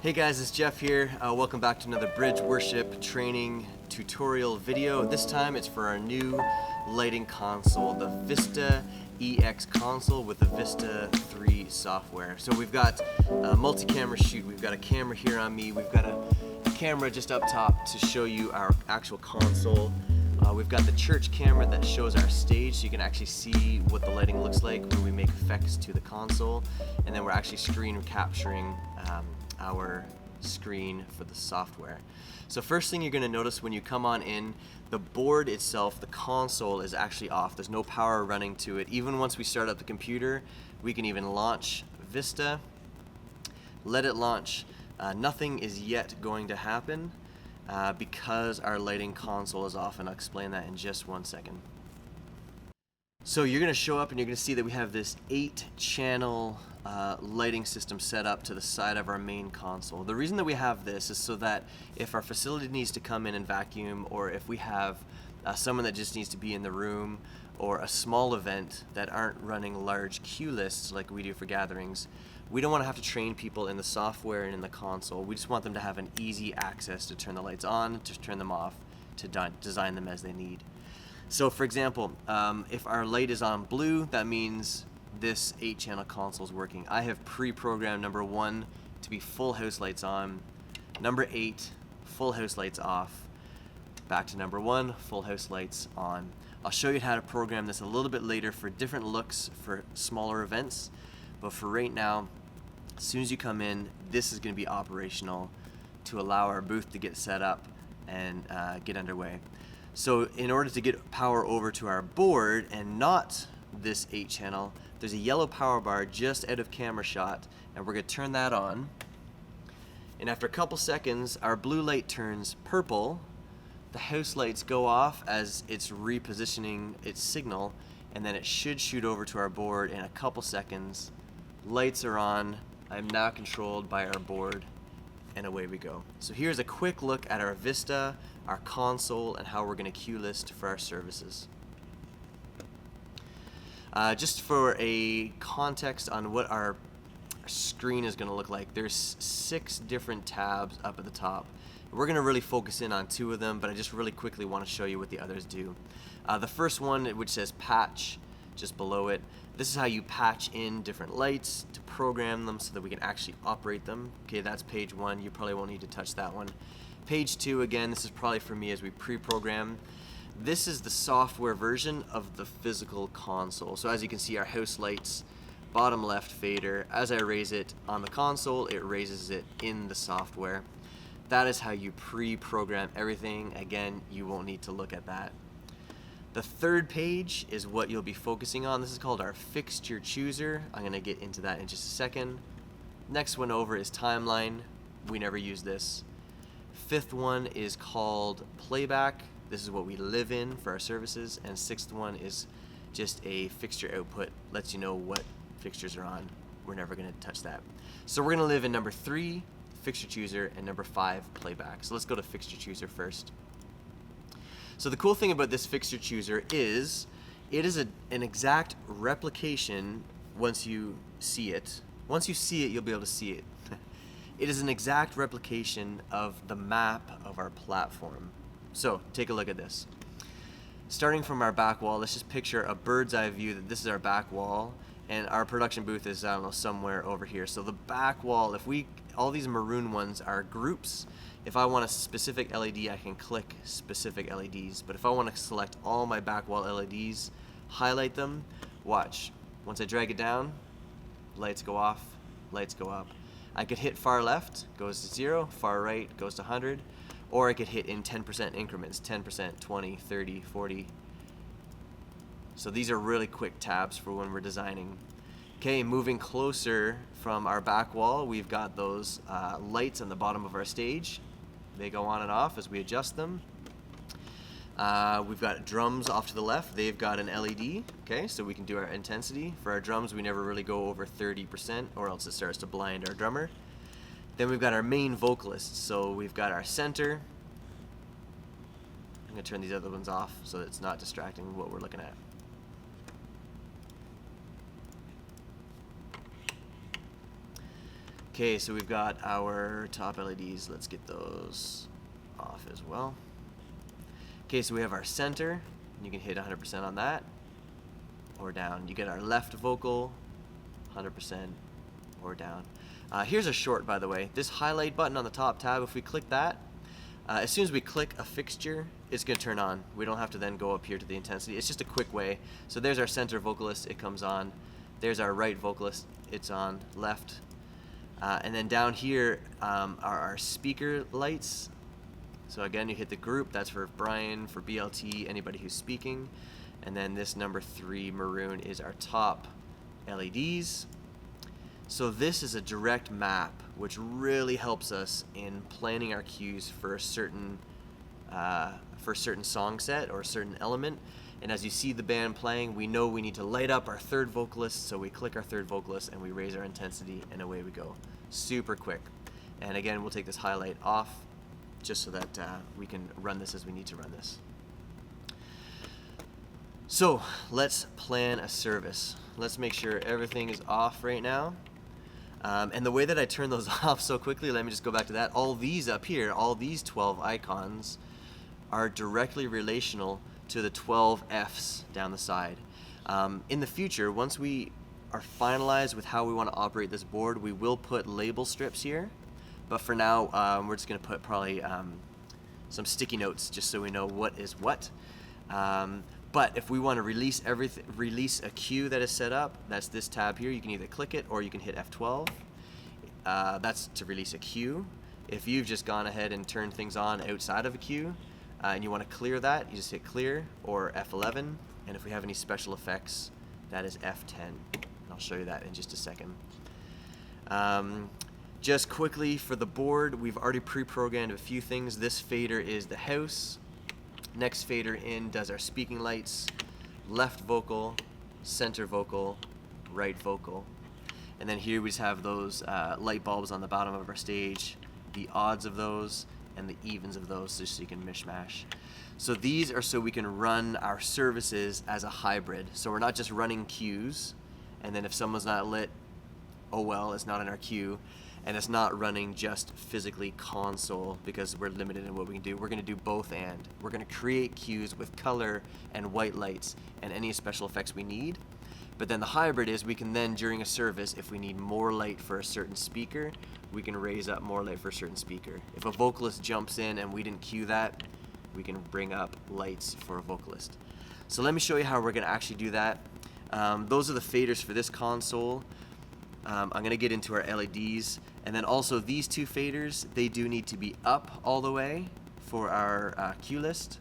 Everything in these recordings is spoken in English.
Hey guys, it's Jeff here. Welcome back to another bridge worship training tutorial video. This time it's for our new lighting console, the Vista EX console with the Vista 3 software. So we've got a multi-camera shoot, we've got a camera here on me, we've got a camera just up top to show you our actual console. We've got the church camera that shows our stage, so you can actually see what the lighting looks like when we make effects to the console. And then we're actually screen capturing our screen for the software. So first thing you're going to notice when you come on in, the board itself, the console, is actually off. There's no power running to it. Even once we start up the computer, we can even launch Vista, let it launch. Nothing is yet going to happen because our lighting console is off, and I'll explain that in just one second. So you're going to show up and you're going to see that we have this 8-channel lighting system set up to the side of our main console. The reason that we have this is so that if our facility needs to come in and vacuum, or if we have someone that just needs to be in the room, or a small event that aren't running large queue lists like we do for gatherings, we don't want to have to train people in the software and in the console. We just want them to have an easy access to turn the lights on, to turn them off, to design them as they need. So for example, if our light is on blue, that means this 8-channel console is working. I have pre-programmed number 1 to be full house lights on, number 8 full house lights off, back to number 1 full house lights on. I'll show you how to program this a little bit later for different looks for smaller events, but for right now, as soon as you come in, this is going to be operational to allow our booth to get set up and get underway. So in order to get power over to our board and not this 8-channel, there's a yellow power bar just out of camera shot, and we're going to turn that on. And after a couple seconds, our blue light turns purple. The house lights go off as it's repositioning its signal, and then it should shoot over to our board in a couple seconds. Lights are on. I'm now controlled by our board, and away we go. So here's a quick look at our Vista, our console, and how we're going to queue list for our services. Just for a context on what our screen is going to look like, there's 6 different tabs up at the top. We're going to really focus in on 2 of them, but I just really quickly want to show you what the others do. The first one, which says patch, just below it, this is how you patch in different lights to program them so that we can actually operate them. Okay, that's page 1. You probably won't need to touch that one. Page 2, again, this is probably for me as we pre-program. This is the software version of the physical console. So as you can see, our house lights, bottom left fader, as I raise it on the console, it raises it in the software. That is how you pre-program everything. Again, you won't need to look at that. The third page is what you'll be focusing on. This is called our fixture chooser. I'm going to get into that in just a second. Next one over is timeline. We never use this. 5th one is called playback. This is what we live in for our services. And 6th one is just a fixture output. Lets you know what fixtures are on. We're never going to touch that. So we're going to live in number 3, fixture chooser, and number 5, playback. So let's go to fixture chooser first. So the cool thing about this fixture chooser is it is an exact replication once you see it. Once you see it, you'll be able to see it. It is an exact replication of the map of our platform. So take a look at this. Starting from our back wall, let's just picture a bird's eye view that this is our back wall, and our production booth is, I don't know, somewhere over here. So the back wall, all these maroon ones are groups. If I want a specific LED, I can click specific LEDs. But if I want to select all my back wall LEDs, highlight them, watch. Once I drag it down, lights go off, lights go up. I could hit far left, goes to 0, far right, goes to 100, or I could hit in 10% increments, 10%, 20, 30, 40. So these are really quick tabs for when we're designing. Okay, moving closer from our back wall, we've got those lights on the bottom of our stage. They go on and off as we adjust them. We've got drums off to the left. They've got an LED, okay, so we can do our intensity. For our drums, we never really go over 30% or else it starts to blind our drummer. Then we've got our main vocalists. So we've got our center. I'm going to turn these other ones off so that it's not distracting what we're looking at. Okay, so we've got our top LEDs. Let's get those off as well. Okay, so we have our center. You can hit 100% on that or down. You get our left vocal, 100% or down. Here's a short, by the way. This highlight button on the top tab, if we click that, as soon as we click a fixture, it's going to turn on. We don't have to then go up here to the intensity. It's just a quick way. So there's our center vocalist. It comes on. There's our right vocalist. It's on. Left. And then down here are our speaker lights. So again, you hit the group. That's for Brian, for BLT, anybody who's speaking. And then this number 3 maroon is our top LEDs. So this is a direct map, which really helps us in planning our cues for a certain song set or a certain element. And as you see the band playing, we know we need to light up our third vocalist, so we click our third vocalist and we raise our intensity, and away we go. Super quick. And again, we'll take this highlight off just so that we can run this as we need to run this. So let's plan a service. Let's make sure everything is off right now. And the way that I turn those off so quickly, let me just go back to that. All these up here, all these 12 icons are directly relational to the 12 Fs down the side. In the future, once we are finalized with how we want to operate this board, we will put label strips here. But for now, we're just going to put probably some sticky notes just so we know what is what. But if we want to release a cue that is set up, that's this tab here. You can either click it or you can hit F12. That's to release a cue. If you've just gone ahead and turned things on outside of a cue and you want to clear that, you just hit clear or F11. And if we have any special effects, that is F10. And I'll show you that in just a second. Just quickly for the board, we've already pre-programmed a few things. This fader is the house. Next fader in does our speaking lights, left vocal, center vocal, right vocal. And then here we just have those light bulbs on the bottom of our stage, the odds of those and the evens of those, just so you can mishmash. So these are so we can run our services as a hybrid. So we're not just running cues, and then if someone's not lit, oh well, it's not in our queue. And it's not running just physically console because we're limited in what we can do. We're going to do both and. We're going to create cues with color and white lights and any special effects we need. But then the hybrid is we can then, during a service, if we need more light for a certain speaker, we can raise up more light for a certain speaker. If a vocalist jumps in and we didn't cue that, we can bring up lights for a vocalist. So let me show you how we're going to actually do that. Those are the faders for this console. I'm going to get into our LEDs, and then also these two faders, they do need to be up all the way for our cue list,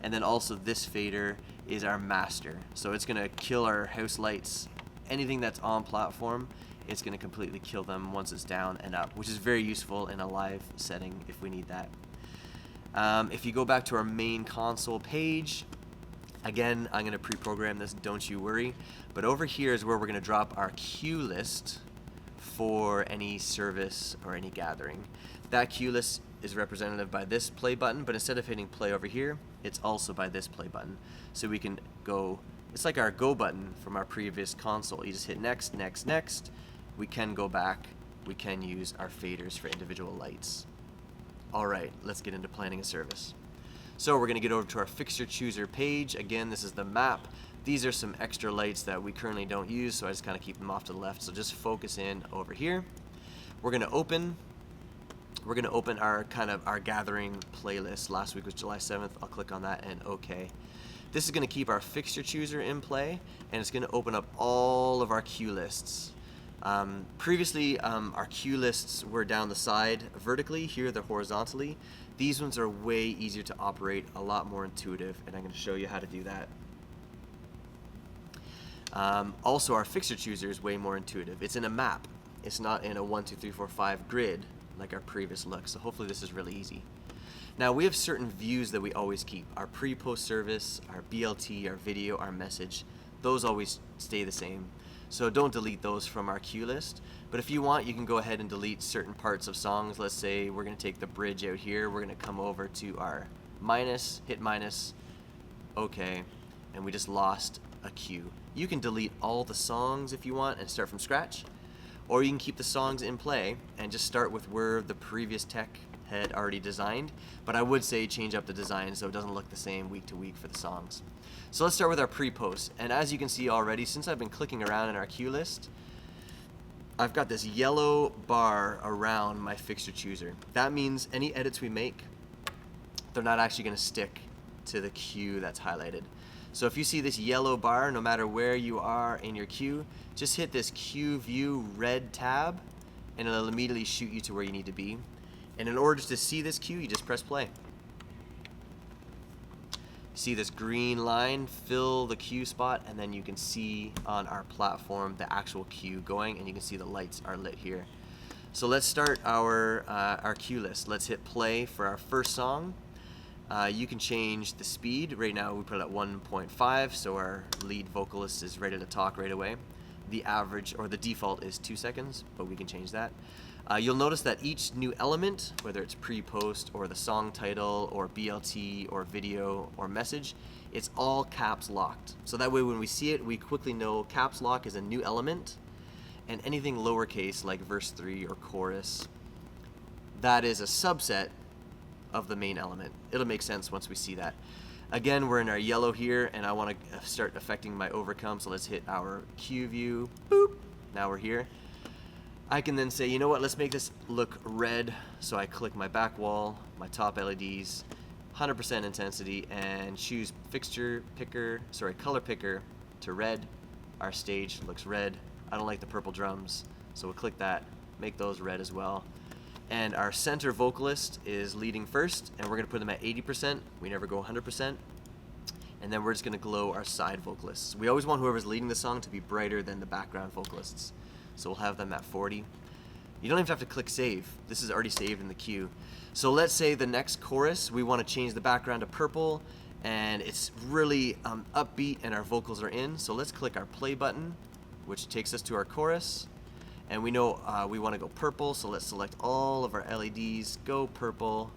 and then also this fader is our master, so it's going to kill our house lights. Anything that's on platform, it's going to completely kill them once it's down and up, which is very useful in a live setting if we need that. If you go back to our main console page, again, I'm going to pre-program this, don't you worry. But over here is where we're going to drop our cue list for any service or any gathering. That cue list is represented by this play button, but instead of hitting play over here, it's also by this play button. So we can go, it's like our go button from our previous console. You just hit next, next, next. We can go back. We can use our faders for individual lights. All right, let's get into planning a service. So we're going to get over to our fixture chooser page. Again, this is the map. These are some extra lights that we currently don't use, so I just kind of keep them off to the left. So just focus in over here. We're going to open our gathering playlist. Last week was July 7th. I'll click on that and OK. This is going to keep our fixture chooser in play, and it's going to open up all of our cue lists. Previously, our cue lists were down the side vertically. Here they're horizontally. These ones are way easier to operate, a lot more intuitive, and I'm going to show you how to do that. Also, our fixture chooser is way more intuitive. It's in a map. It's not in a 1, 2, 3, 4, 5 grid like our previous look, so hopefully this is really easy. Now, we have certain views that we always keep. Our pre-post service, our BLT, our video, our message, those always stay the same. So don't delete those from our cue list. But if you want, you can go ahead and delete certain parts of songs. Let's say we're going to take the bridge out here. We're going to come over to our minus, hit minus, OK, and we just lost a cue. You can delete all the songs if you want and start from scratch. or you can keep the songs in play and just start with where the previous tech had already designed, but I would say change up the design so it doesn't look the same week to week for the songs. So let's start with our pre-post, and as you can see already, since I've been clicking around in our cue list, I've got this yellow bar around my fixture chooser. That means any edits we make, they're not actually going to stick to the cue that's highlighted. So if you see this yellow bar, no matter where you are in your cue, just hit this cue view red tab and it'll immediately shoot you to where you need to be. And in order to see this cue, you just press play. See this green line fill the cue spot, and then you can see on our platform the actual cue going, and you can see the lights are lit here. So let's start our cue list. Let's hit play for our first song. You can change the speed. Right now we put it at 1.5, so our lead vocalist is ready to talk right away. The average or the default is 2 seconds, but we can change that. You'll notice that each new element, whether it's pre-post or the song title or BLT or video or message, it's all caps locked. So that way when we see it, we quickly know caps lock is a new element, and anything lowercase like verse 3 or chorus, that is a subset of the main element. It'll make sense once we see that. Again, we're in our yellow here, and I want to start affecting my overcome, so let's hit our cue view. Boop. Now we're here. I can then say, you know what, let's make this look red. So I click my back wall, my top LEDs, 100% intensity, and choose color picker to red. Our stage looks red. I don't like the purple drums, so we'll click that, make those red as well. And our center vocalist is leading first, and we're gonna put them at 80%. We never go 100%. And then we're just gonna glow our side vocalists. We always want whoever's leading the song to be brighter than the background vocalists. So we'll have them at 40. You don't even have to click save. This is already saved in the queue. So let's say the next chorus, we want to change the background to purple, and it's really upbeat and our vocals are in. So let's click our play button, which takes us to our chorus. And we know we want to go purple, so let's select all of our LEDs, go purple,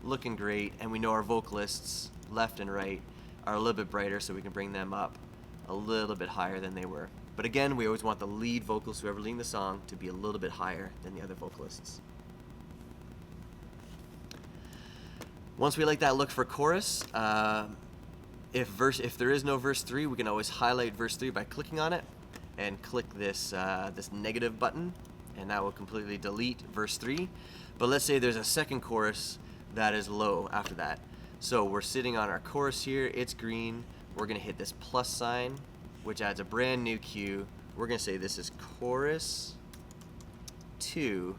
looking great. And we know our vocalists, left and right, are a little bit brighter, so we can bring them up a little bit higher than they were. But again, we always want the lead vocals, whoever leading the song, to be a little bit higher than the other vocalists. Once we like that look for chorus, if there is no verse 3, we can always highlight verse 3 by clicking on it and click this negative button, and that will completely delete verse 3. But let's say there's a second chorus that is low after that. So we're sitting on our chorus here, it's green, we're gonna hit this plus sign, which adds a brand new cue. We're gonna say this is chorus 2,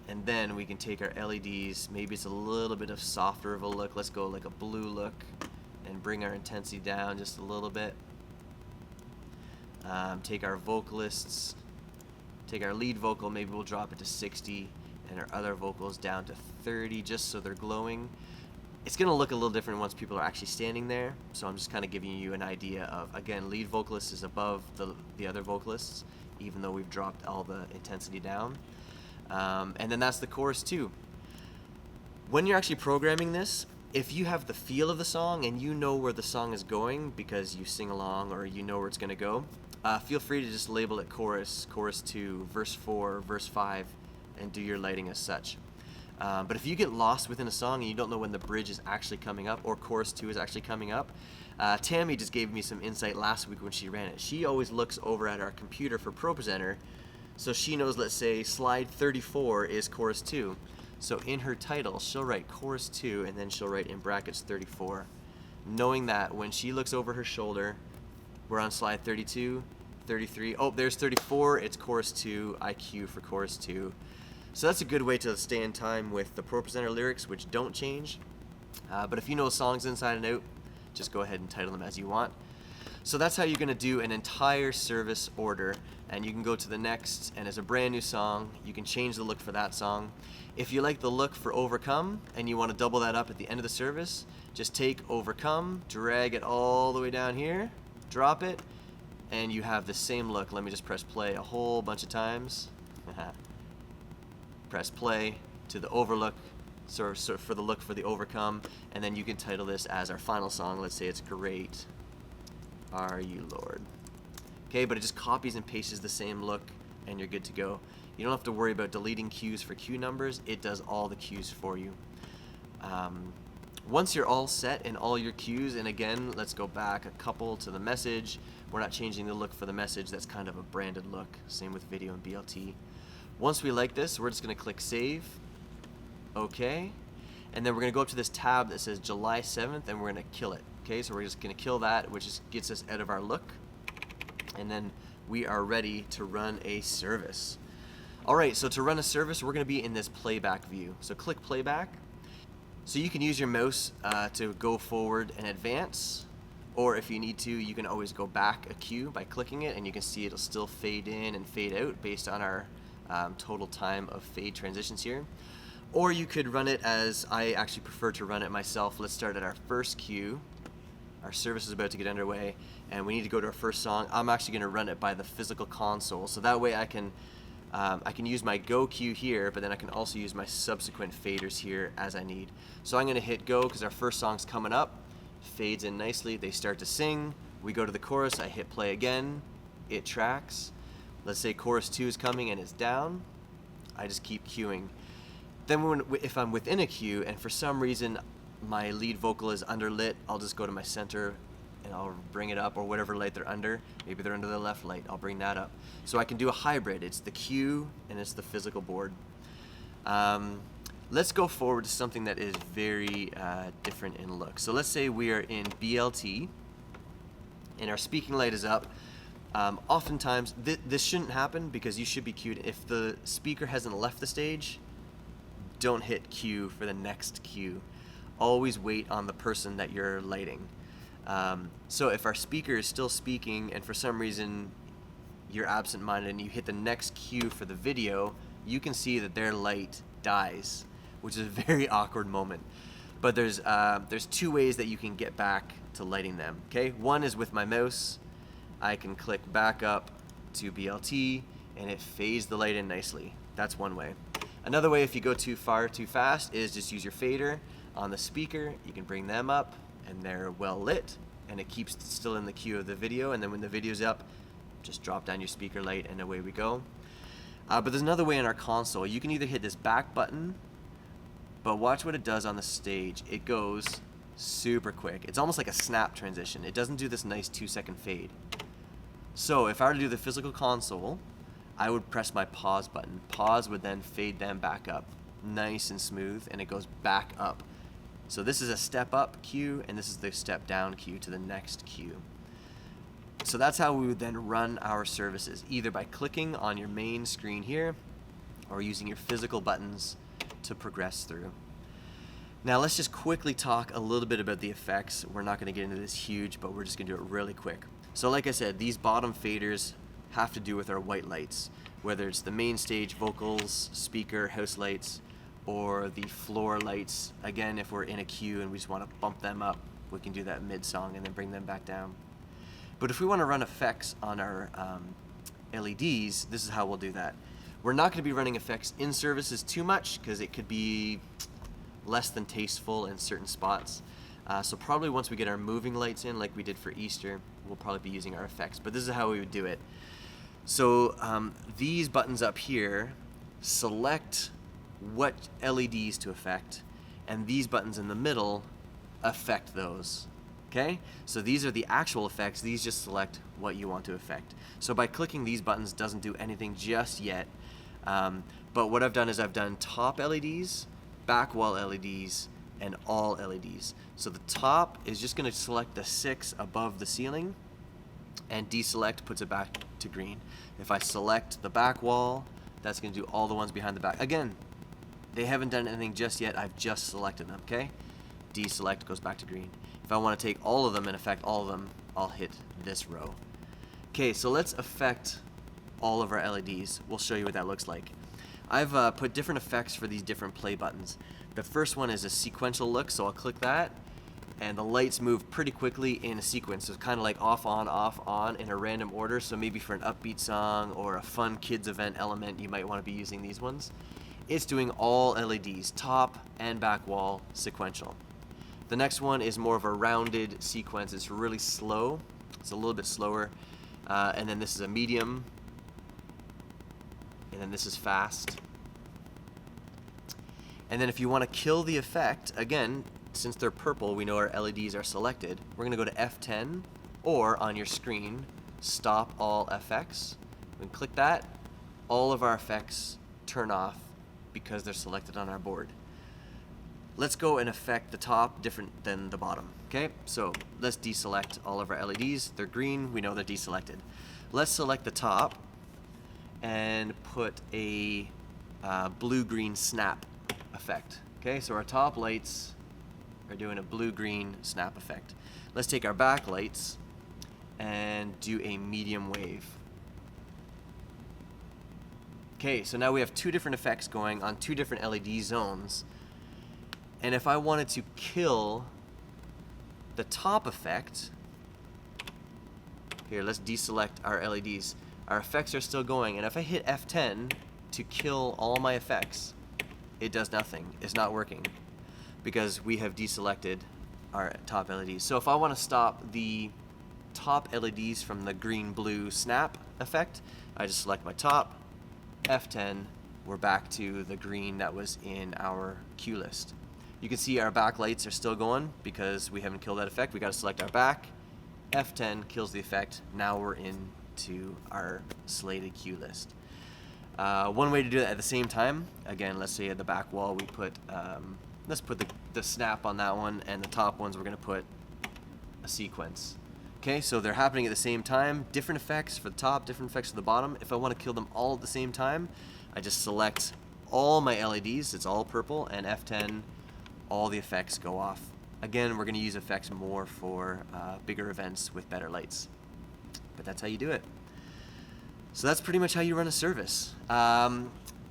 and then we can take our LEDs, maybe it's a little bit of softer of a look, let's go like a blue look, and bring our intensity down just a little bit. Take our vocalists, take our lead vocal, maybe we'll drop it to 60, and our other vocals down to 30, just so they're glowing. It's going to look a little different once people are actually standing there, so I'm just kind of giving you an idea of, again, lead vocalist is above the other vocalists, even though we've dropped all the intensity down. And then that's the chorus too. When you're actually programming this, if you have the feel of the song and you know where the song is going because you sing along or you know where it's going to go, feel free to just label it chorus, chorus 2, verse 4, verse 5, and do your lighting as such. But if you get lost within a song and you don't know when the bridge is actually coming up or chorus 2 is actually coming up, Tammy just gave me some insight last week when she ran it. She always looks over at our computer for Pro Presenter, so she knows, let's say, slide 34 is chorus 2. So in her title, she'll write chorus 2 and then she'll write in brackets 34. Knowing that when she looks over her shoulder, we're on slide 32, 33, oh, there's 34, it's chorus 2, I cue for chorus 2. So that's a good way to stay in time with the Pro Presenter lyrics, which don't change. But if you know songs inside and out, just go ahead and title them as you want. So that's how you're going to do an entire service order, and you can go to the next, and as a brand new song, you can change the look for that song. If you like the look for Overcome, and you want to double that up at the end of the service, just take Overcome, drag it all the way down here, drop it, and you have the same look. Let me just press play a whole bunch of times. Press play to the overlook, so for the look for the Overcome, and then you can title this as our final song. Let's say it's Great Are You Lord. okay? But it just copies and pastes the same look, and you're good to go. You don't have to worry about deleting cues for cue numbers. It does all the cues for you. Once you're all set in all your cues, and again, let's go back a couple to the message. We're not changing the look for the message. That's kind of a branded look. Same with video and BLT. Once we like this, we're just going to click Save. Okay. And then we're going to go up to this tab that says July 7th, and we're going to kill it. Okay, so we're just going to kill that, which just gets us out of our look. And then we are ready to run a service. Alright, so to run a service, we're going to be in this playback view. So click Playback. So you can use your mouse to go forward and advance, or if you need to, you can always go back a cue by clicking it, and you can see it'll still fade in and fade out based on our total time of fade transitions here. Or you could run it as I actually prefer to run it myself. Let's start at our first cue. Our service is about to get underway, and we need to go to our first song. I'm actually going to run it by the physical console, so that way I can use my go cue here, but then I can also use my subsequent faders here as I need. So I'm going to hit go because our first song's coming up. Fades in nicely. They start to sing. We go to the chorus. I hit play again. It tracks. Let's say chorus 2 is coming and it's down. I just keep cueing. Then if I'm within a cue and for some reason my lead vocal is underlit, I'll just go to my center and I'll bring it up, or whatever light they're under. Maybe they're under the left light. I'll bring that up. So I can do a hybrid. It's the cue and it's the physical board. Let's go forward to something that is very different in look. So let's say we are in BLT and our speaking light is up. Oftentimes, this shouldn't happen because you should be cued. If the speaker hasn't left the stage, don't hit cue for the next cue. Always wait on the person that you're lighting. So if our speaker is still speaking and for some reason you're absent-minded and you hit the next cue for the video, you can see that their light dies, which is a very awkward moment. But there's 2 ways that you can get back to lighting them. Okay, one is with my mouse. I can click back up to BLT and it fades the light in nicely. That's one way. Another way, if you go too far too fast, is just use your fader on the speaker. You can bring them up and they're well lit and it keeps still in the queue of the video, and then when the video's up, just drop down your speaker light and away we go. But there's another way in our console. You can either hit this back button, but watch what it does on the stage. It goes super quick. It's almost like a snap transition. It doesn't do this nice 2-second fade. So if I were to do the physical console, I would press my pause button. Pause would then fade them back up, nice and smooth, and it goes back up. So this is a step up cue, and this is the step down cue to the next cue. So that's how we would then run our services, either by clicking on your main screen here, or using your physical buttons to progress through. Now let's just quickly talk a little bit about the effects. We're not going to get into this huge, but we're just going to do it really quick. So like I said, these bottom faders have to do with our white lights, whether it's the main stage vocals, speaker, house lights, or the floor lights. Again, if we're in a queue and we just want to bump them up, we can do that mid-song and then bring them back down. But if we want to run effects on our LEDs, this is how we'll do that. We're not going to be running effects in services too much because it could be less than tasteful in certain spots. So probably once we get our moving lights in, like we did for Easter, we'll probably be using our effects. But this is how we would do it. So these buttons up here select what LEDs to affect, and these buttons in the middle affect those. Okay? So these are the actual effects. These just select what you want to affect. So by clicking these buttons doesn't do anything just yet. But what I've done is I've done top LEDs, back wall LEDs, and all LEDs. So the top is just going to select the 6 above the ceiling, and deselect puts it back to green. If I select the back wall, that's going to do all the ones behind the back. Again, they haven't done anything just yet. I've just selected them, okay? Deselect goes back to green. If I want to take all of them and affect all of them, I'll hit this row. Okay, so let's affect all of our LEDs. We'll show you what that looks like. I've put different effects for these different play buttons. The first one is a sequential look, so I'll click that, and the lights move pretty quickly in a sequence. So it's kind of like off, on in a random order. So maybe for an upbeat song or a fun kids event element, you might want to be using these ones. It's doing all LEDs, top and back wall, sequential. The next one is more of a rounded sequence. It's really slow. It's a little bit slower. and then this is a medium, and then this is fast. And then if you want to kill the effect, again, since they're purple, we know our LEDs are selected. We're going to go to F10, or on your screen, stop all FX. We can click that. All of our effects turn off because they're selected on our board. Let's go and affect the top different than the bottom. Okay, so let's deselect all of our LEDs. They're green, we know they're deselected. Let's select the top and put a blue-green snap effect. Okay, so our top lights are doing a blue-green snap effect. Let's take our back lights and do a medium wave. Okay, so now we have two different effects going on two different LED zones. And if I wanted to kill the top effect, here, let's deselect our LEDs. Our effects are still going, and if I hit F10 to kill all my effects, it does nothing. It's not working because we have deselected our top LEDs. So if I want to stop the top LEDs from the green-blue snap effect, I just select my top, F10, we're back to the green that was in our cue list. You can see our back lights are still going because we haven't killed that effect. We got to select our back, F10 kills the effect. Now we're into our slated cue list. One way to do that at the same time, again, let's say at the back wall we put, let's put the snap on that one, and the top ones we're going to put a sequence. Okay, so they're happening at the same time, different effects for the top, different effects for the bottom. If I want to kill them all at the same time, I just select all my LEDs, it's all purple, and F10, all the effects go off. Again, we're going to use effects more for bigger events with better lights. But that's how you do it. So that's pretty much how you run a service.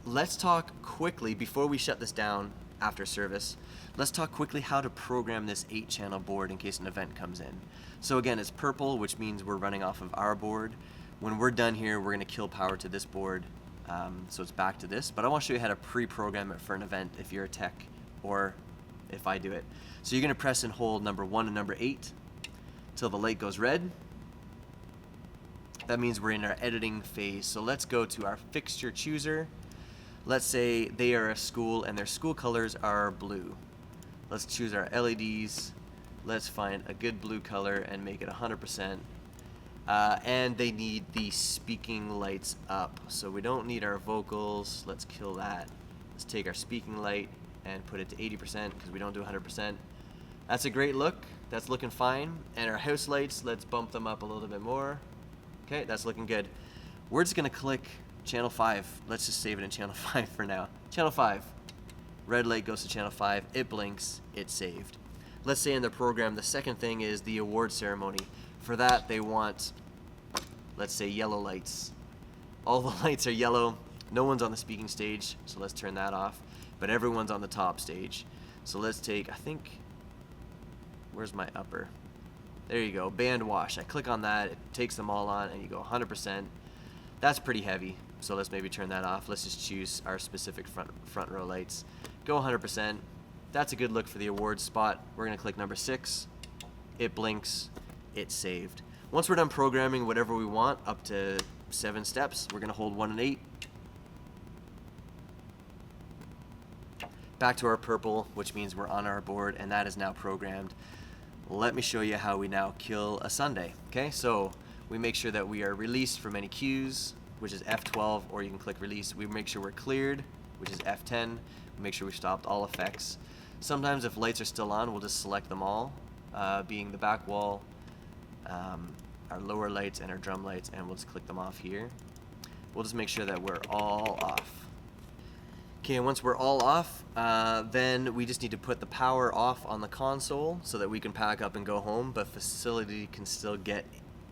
Let's talk quickly, before we shut this down after service, let's talk quickly how to program this 8-channel board in case an event comes in. So again, it's purple, which means we're running off of our board. When we're done here, we're going to kill power to this board, so it's back to this. But I want to show you how to pre-program it for an event if you're a tech, or if I do it. So you're going to press and hold number 1 and number 8 till the light goes red. That means we're in our editing phase. So let's go to our fixture chooser. Let's say they are a school and their school colors are blue. Let's choose our LEDs. Let's find a good blue color and make it 100%. And they need the speaking lights up. So we don't need our vocals. Let's kill that. Let's take our speaking light and put it to 80% because we don't do 100%. That's a great look. That's looking fine. And our house lights, let's bump them up a little bit more. Okay, that's looking good. We're just going to click channel 5. Let's just save it in channel 5 for now. Channel 5. Red light goes to channel 5. It blinks. It's saved. Let's say in the program, the second thing is the award ceremony. For that, they want, let's say, yellow lights. All the lights are yellow. No one's on the speaking stage, so let's turn that off. But everyone's on the top stage. So let's take, I think, where's my upper? There you go, band wash. I click on that, it takes them all on, and you go 100%. That's pretty heavy, so let's maybe turn that off. Let's just choose our specific front row lights. Go 100%. That's a good look for the awards spot. We're gonna click number 6. It blinks, it's saved. Once we're done programming whatever we want, up to 7 steps, we're gonna hold 1 and 8. Back to our purple, which means we're on our board, and that is now programmed. Let me show you how we now kill a Sunday. Okay, so we make sure that we are released from any cues, which is F12, or you can click release. We make sure we're cleared, which is F10. We make sure we stopped all effects. Sometimes if lights are still on, we'll just select them all, being the back wall, our lower lights, and our drum lights, and we'll just click them off here. We'll just make sure that we're all off. Okay, and once we're all off, then we just need to put the power off on the console so that we can pack up and go home, but facility can still get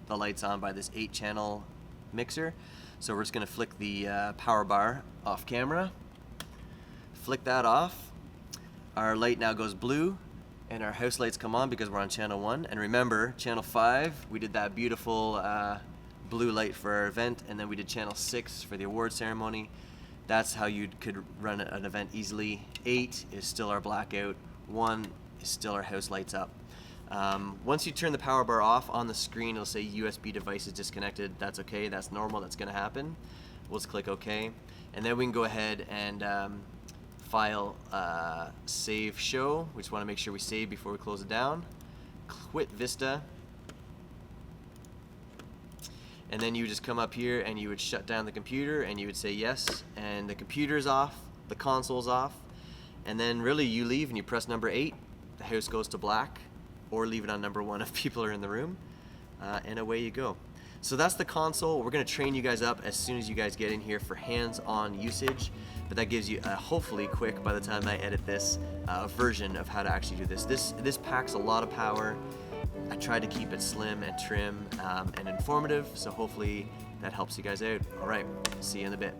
the lights on by this 8-channel mixer. So we're just going to flick the power bar off camera, flick that off. Our light now goes blue, and our house lights come on because we're on channel 1. And remember, channel 5, we did that beautiful blue light for our event, and then we did channel 6 for the award ceremony. That's how you could run an event easily. 8 is still our blackout. 1 is still our house lights up. Once you turn the power bar off, on the screen it'll say USB device is disconnected. That's okay, that's normal, that's going to happen. We'll just click OK, and then we can go ahead and file save show. We just want to make sure we save before we close it down. Quit Vista, and then you would just come up here and you would shut down the computer and you would say yes, and the computer's off, the console's off, and then really you leave and you press number 8, the house goes to black, or leave it on number 1 if people are in the room, and away you go. So that's the console. We're going to train you guys up as soon as you guys get in here for hands-on usage, but that gives you a hopefully quick, by the time I edit this, version of how to actually do this. This packs a lot of power. I tried to keep it slim and trim and informative, so hopefully that helps you guys out. Alright, see you in a bit.